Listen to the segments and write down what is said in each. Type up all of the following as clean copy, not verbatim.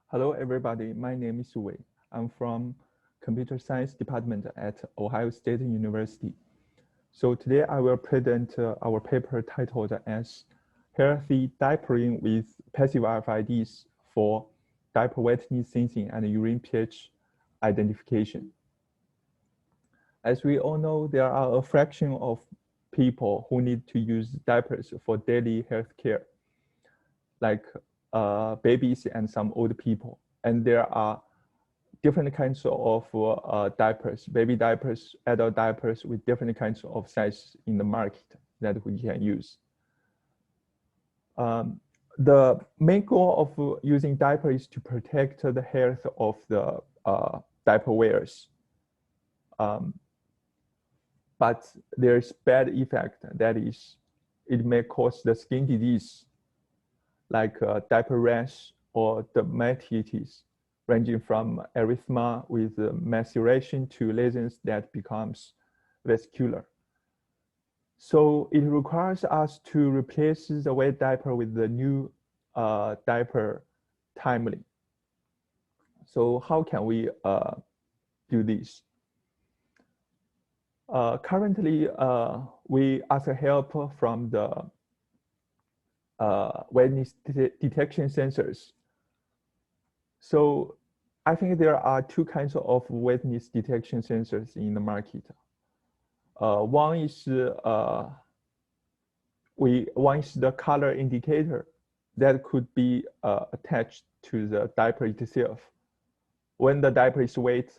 Hello, everybody. My name is Wei. I'm from Computer Science Department at Ohio State University. So today I will present our paper titled as Healthy Diapering with Passive RFIDs for Diaper Wetness Sensing and Urine pH Identification. As we all know, there are a fraction of people who need to use diapers for daily health care, like babies and some old people. And there are different kinds of diapers, baby diapers, adult diapers with different kinds of sizes in the market that we can use. The main goal of using diaper is to protect the health of the diaper wearers. But there's bad effect, that is, it may cause the skin disease like diaper rash or dermatitis, ranging from erythema with maceration to lesions that becomes vascular. So it requires us to replace the wet diaper with the new diaper timely. So how can we do this? Currently, we ask help from the wetness detection sensors. So I think there are two kinds of wetness detection sensors in the market. One is the color indicator that could be attached to the diaper itself. When the diaper is wet,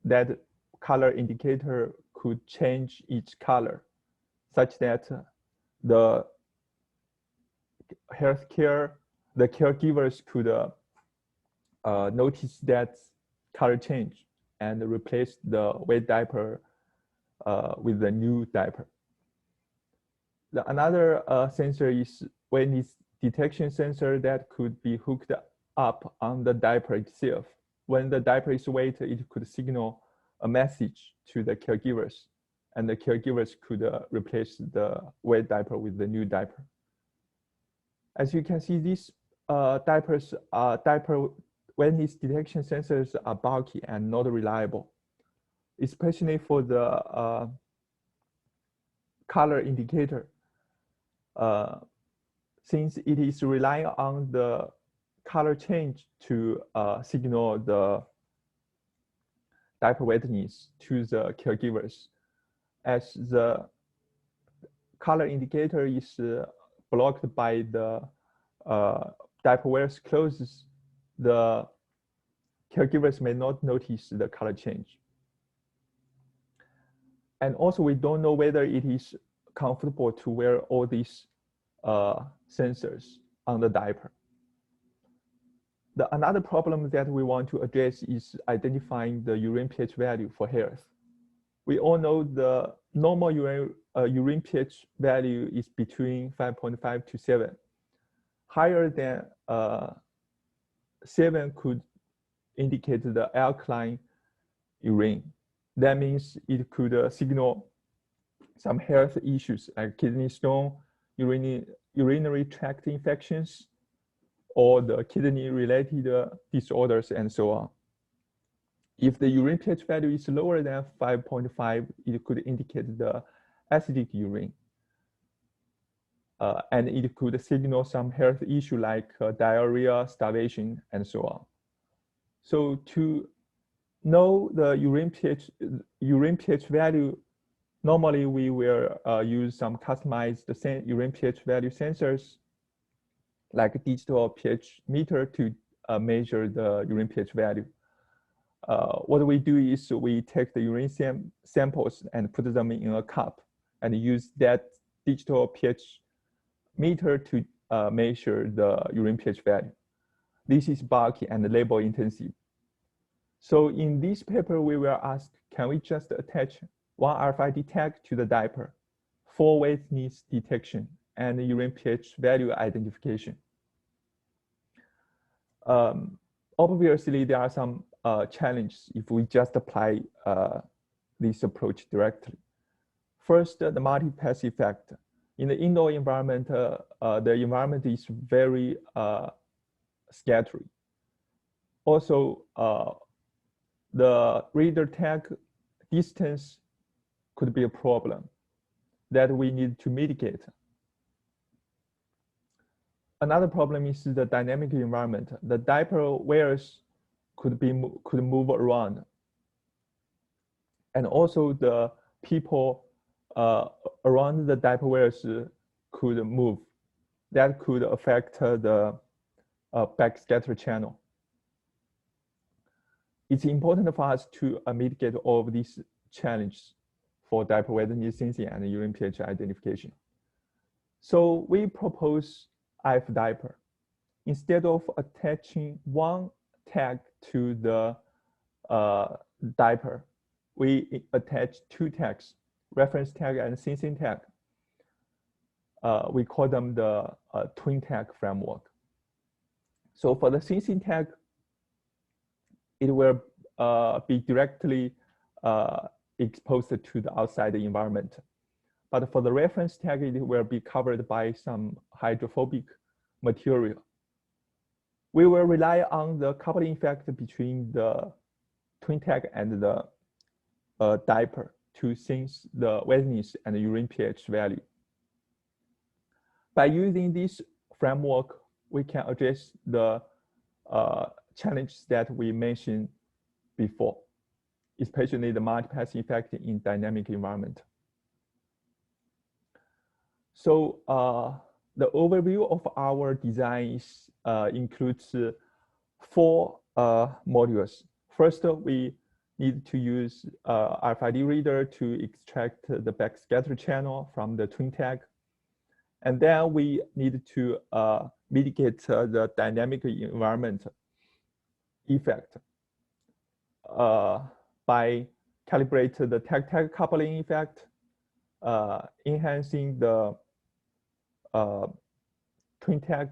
that color indicator could change its color such that the caregivers could notice that color change and replace the wet diaper with the new diaper. Another sensor is wetness detection sensor that could be hooked up on the diaper itself. When the diaper is wet, it could signal a message to the caregivers, and the caregivers could replace the wet diaper with the new diaper. As you can see, these diaper wetness detection sensors are bulky and not reliable, especially for the color indicator. Since it is relying on the color change to signal the diaper wetness to the caregivers. As the color indicator is blocked by the diaper wearer's clothes, the caregivers may not notice the color change. And also, we don't know whether it is comfortable to wear all these sensors on the diaper. Another problem that we want to address is identifying the urine pH value for health. We all know the normal urine pH value is between 5.5 to 7. Higher than 7 could indicate the alkaline urine. That means it could signal some health issues like kidney stone, urinary tract infections, or the kidney-related disorders, and so on. If the urine pH value is lower than 5.5, it could indicate the acidic urine. And it could signal some health issue like diarrhea, starvation, and so on. So to know the urine pH value, normally we will use some customized urine pH value sensors like a digital pH meter to measure the urine pH value. What we do is we take the urine samples and put them in a cup and use that digital pH meter to measure the urine pH value. This is bulky and labor intensive. So in this paper, we will ask, can we just attach one RFID tag to the diaper for wetness detection and urine pH value identification? Obviously, there are some challenges if we just apply this approach directly. First, the multipass effect. In the indoor environment, the environment is very scattered. Also, the reader tag distance could be a problem that we need to mitigate. Another problem is the dynamic environment. The diaper wearers could move around, and also the people around the diaper wearers could move. That could affect the backscatter channel. It's important for us to mitigate all of these challenges for diaper wetness sensing and urine pH identification. So we propose RFDiaper. Instead of attaching one tag to the diaper, we attach two tags, reference tag and sensing tag. We call them the twin tag framework. So for the sensing tag, it will be directly exposed to the outside environment. But for the reference tag, it will be covered by some hydrophobic material. We will rely on the coupling effect between the twin tag and the diaper to sense the wetness and the urine pH value. By using this framework, we can address the challenges that we mentioned before, especially the multipass effect in dynamic environment. So the overview of our design includes 4 modules. First, we need to use RFID reader to extract the backscatter channel from the twin tag. And then we need to mitigate the dynamic environment effect by calibrate the tag-tag coupling effect, enhancing the twin tag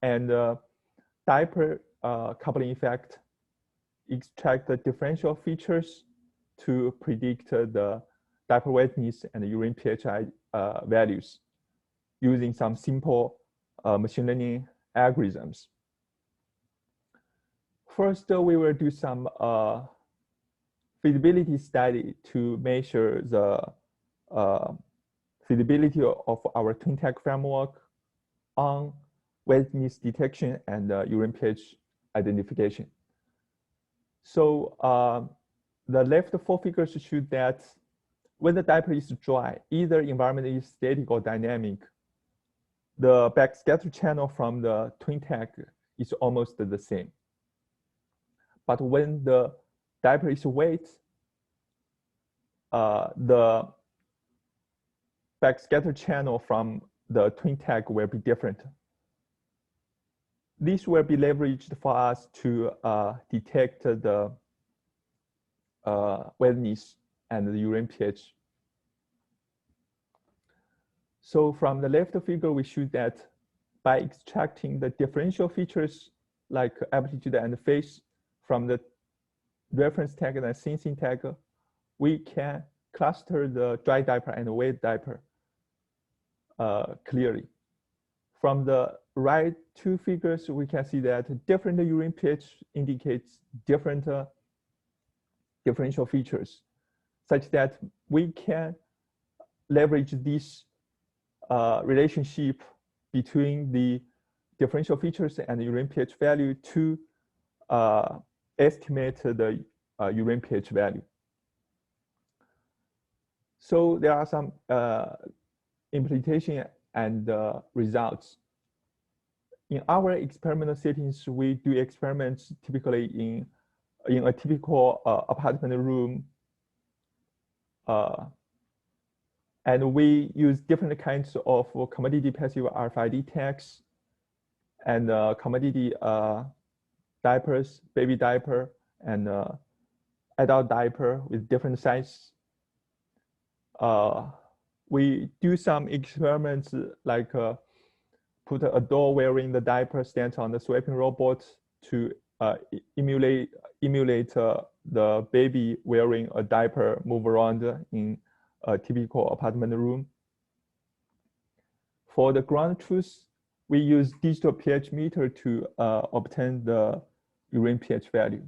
and diaper coupling effect, extract the differential features to predict the diaper wetness and urine pH values using some simple machine learning algorithms. First, we will do some feasibility study to measure the feasibility of our twin tag framework on wetness detection and urine pH identification. So the left 4 figures show that when the diaper is dry, either environment is static or dynamic, the backscatter channel from the twin tag is almost the same. But when the diaper is wet, the backscatter channel from the twin tag will be different. This will be leveraged for us to detect the wetness and the urine pH. So from the left figure, we show that by extracting the differential features like amplitude and phase from the reference tag and sensing tag, we can cluster the dry diaper and wet diaper clearly. From the right 2 figures, we can see that different urine pH indicates different differential features, such that we can leverage this relationship between the differential features and the urine pH value to estimate the urine pH value. So there are some implementation and results. In our experimental settings, we do experiments typically in a typical apartment room, and we use different kinds of commodity passive RFID tags and commodity diapers, baby diaper, and adult diaper with different sizes. We do some experiments like put an adult wearing the diaper stand on the swapping robot to emulate the baby wearing a diaper move around in a typical apartment room. For the ground truth, we use digital pH meter to obtain the urine pH value.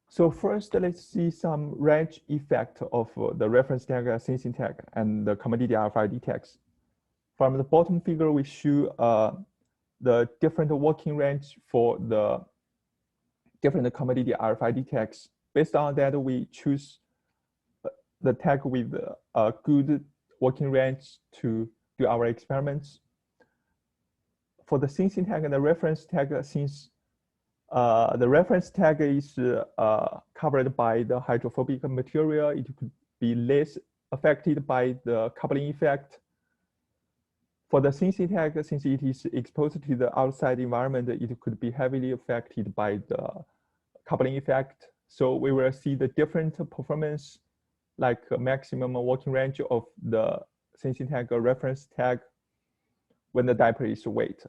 So first, let's see some range effect of the reference tag, sensing tag, and the commodity RFID tags. From the bottom figure, we show the different working range for the different commodity RFID tags. Based on that, we choose the tag with a good working range to do our experiments. For the sensing tag and the reference tag, since the reference tag is covered by the hydrophobic material, it could be less affected by the coupling effect. For the sensing tag, since it is exposed to the outside environment, it could be heavily affected by the coupling effect. So we will see the different performance, like maximum working range of the sensing tag or reference tag when the diaper is wet.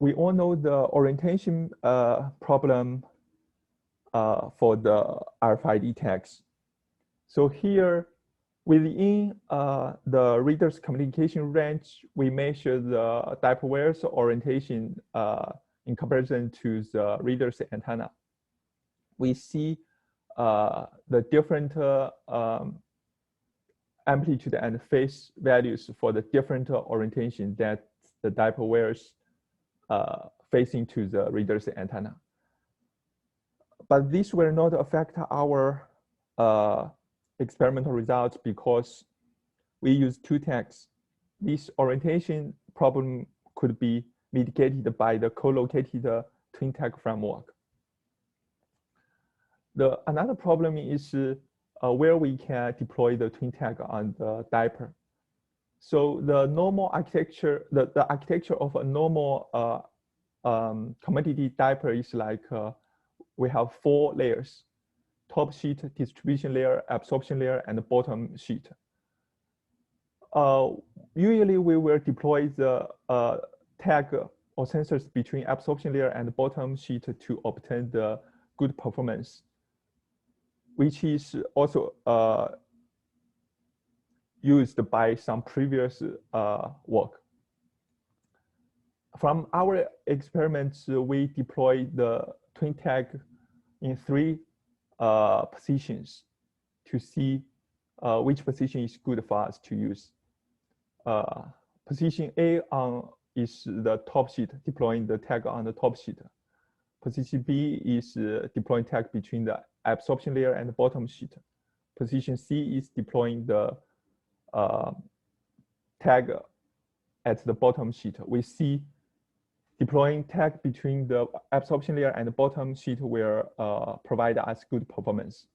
We all know the orientation problem for the RFID tags. So here, within the reader's communication range, we measure the diaper wearer's orientation in comparison to the reader's antenna. We see the different amplitude and phase values for the different orientation that the diaper wearers facing to the reader's antenna. But this will not affect our experimental results because we use two tags. This orientation problem could be mitigated by the co-located twin tag framework. Another problem is where we can deploy the twin tag on the diaper. So the normal architecture, the architecture of a normal commodity diaper is like we have 4 layers: top sheet, distribution layer, absorption layer, and the bottom sheet. Usually we will deploy the tag or sensors between absorption layer and the bottom sheet to obtain the good performance, which is also used by some previous work. From our experiments, we deploy the twin tag in 3 positions to see which position is good for us to use. Position A is the top sheet, deploying the tag on the top sheet. Position B is deploying tag between the absorption layer and the bottom sheet. Position C is deploying the tag at the bottom sheet. We see deploying tag between the absorption layer and the bottom sheet will provide us good performance.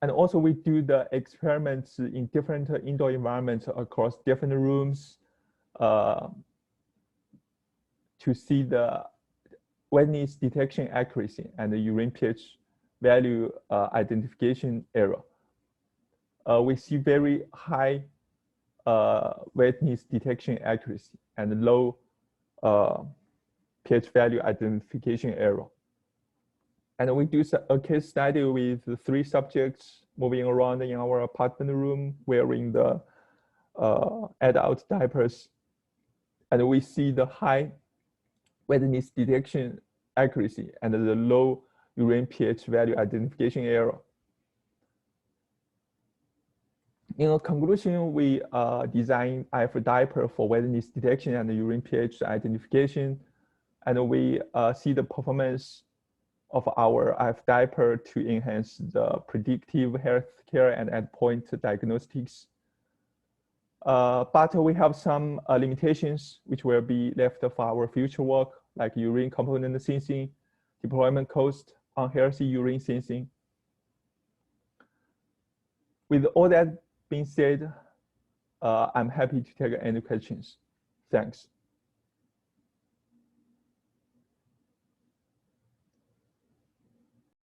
And also we do the experiments in different indoor environments across different rooms to see the wetness detection accuracy and the urine pH value identification error. We see very high wetness detection accuracy and low pH value identification error. And we do a case study with 3 subjects moving around in our apartment room wearing the adult diapers. And we see the high wetness detection accuracy and the low urine pH value identification error. In a conclusion, we designed RFDiaper for wetness detection and urine pH identification. And we see the performance of our RFDiaper to enhance the predictive healthcare and endpoint diagnostics. But we have some limitations which will be left for our future work, like urine component sensing, deployment cost, unhealthy urine sensing. With all that being said, I'm happy to take any questions. Thanks.